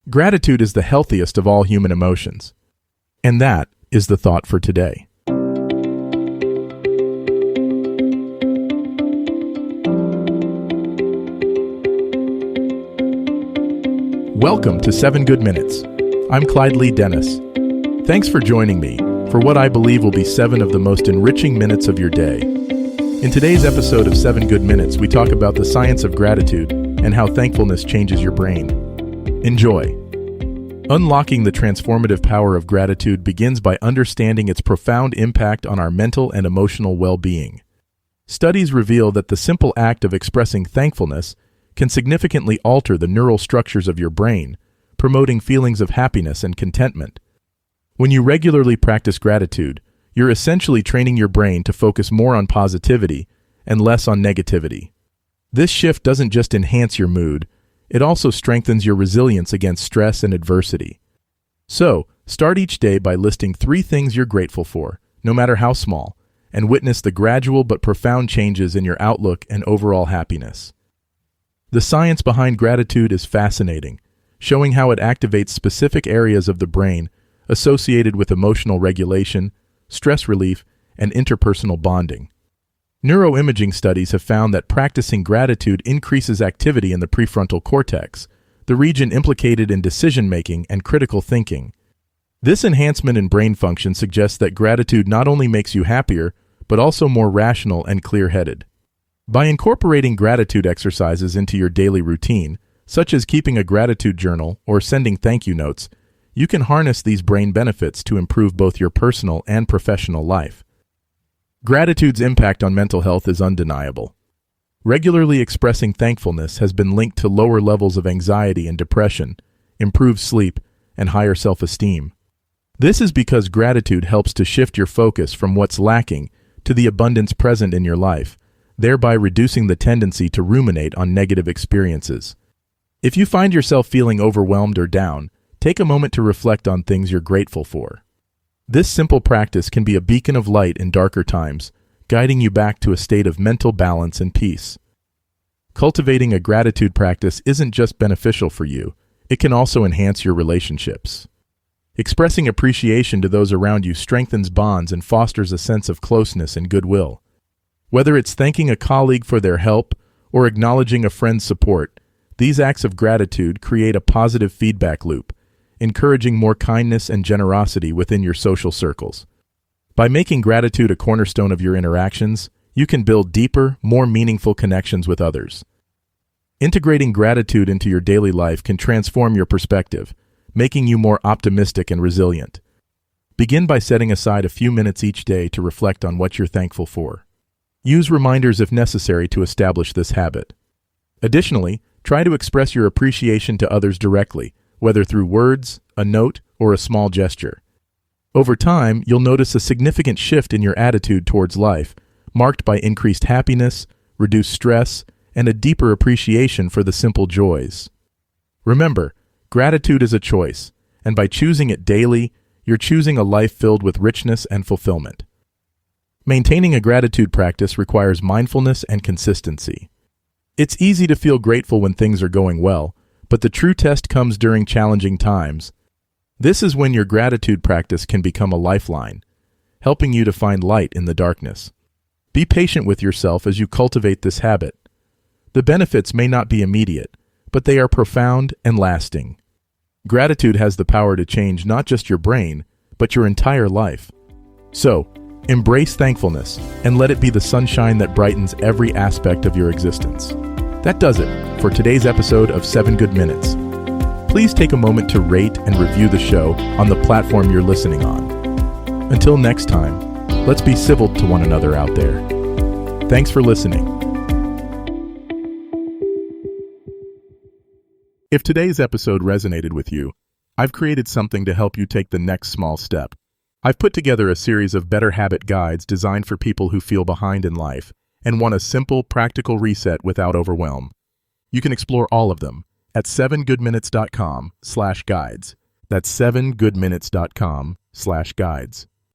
Gratitude is the healthiest of all human emotions. And that is the thought for today. Welcome to 7 Good Minutes. I'm Clyde Lee Dennis. Thanks for joining me for what I believe will be 7 of the most enriching minutes of your day. In today's episode of 7 Good Minutes, we talk about the science of gratitude and how thankfulness changes your brain. Enjoy. Unlocking the transformative power of gratitude begins by understanding its profound impact on our mental and emotional well-being. Studies reveal that the simple act of expressing thankfulness can significantly alter the neural structures of your brain, promoting feelings of happiness and contentment. When you regularly practice gratitude, you're essentially training your brain to focus more on positivity and less on negativity. This shift doesn't just enhance your mood, it also strengthens your resilience against stress and adversity. So, start each day by listing 3 things you're grateful for, no matter how small, and witness the gradual but profound changes in your outlook and overall happiness. The science behind gratitude is fascinating, showing how it activates specific areas of the brain associated with emotional regulation, stress relief, and interpersonal bonding. Neuroimaging studies have found that practicing gratitude increases activity in the prefrontal cortex, the region implicated in decision-making and critical thinking. This enhancement in brain function suggests that gratitude not only makes you happier, but also more rational and clear-headed. By incorporating gratitude exercises into your daily routine, such as keeping a gratitude journal or sending thank you notes, you can harness these brain benefits to improve both your personal and professional life. Gratitude's impact on mental health is undeniable. Regularly expressing thankfulness has been linked to lower levels of anxiety and depression, improved sleep, and higher self-esteem. This is because gratitude helps to shift your focus from what's lacking to the abundance present in your life, thereby reducing the tendency to ruminate on negative experiences. If you find yourself feeling overwhelmed or down, take a moment to reflect on things you're grateful for. This simple practice can be a beacon of light in darker times, guiding you back to a state of mental balance and peace. Cultivating a gratitude practice isn't just beneficial for you, it can also enhance your relationships. Expressing appreciation to those around you strengthens bonds and fosters a sense of closeness and goodwill. Whether it's thanking a colleague for their help or acknowledging a friend's support, these acts of gratitude create a positive feedback loop, encouraging more kindness and generosity within your social circles. By making gratitude a cornerstone of your interactions, you can build deeper, more meaningful connections with others. Integrating gratitude into your daily life can transform your perspective, making you more optimistic and resilient. Begin by setting aside a few minutes each day to reflect on what you're thankful for. Use reminders if necessary to establish this habit. Additionally, try to express your appreciation to others directly, whether through words, a note, or a small gesture. Over time, you'll notice a significant shift in your attitude towards life, marked by increased happiness, reduced stress, and a deeper appreciation for the simple joys. Remember, gratitude is a choice, and by choosing it daily, you're choosing a life filled with richness and fulfillment. Maintaining a gratitude practice requires mindfulness and consistency. It's easy to feel grateful when things are going well, but the true test comes during challenging times. This is when your gratitude practice can become a lifeline, helping you to find light in the darkness. Be patient with yourself as you cultivate this habit. The benefits may not be immediate, but they are profound and lasting. Gratitude has the power to change not just your brain, but your entire life. So, embrace thankfulness and let it be the sunshine that brightens every aspect of your existence. That does it for today's episode of 7 Good Minutes. Please take a moment to rate and review the show on the platform you're listening on. Until next time, let's be civil to one another out there. Thanks for listening. If today's episode resonated with you, I've created something to help you take the next small step. I've put together a series of better habit guides designed for people who feel behind in life and want a simple, practical reset without overwhelm. You can explore all of them at 7goodminutes.com/guides. That's 7goodminutes.com/guides.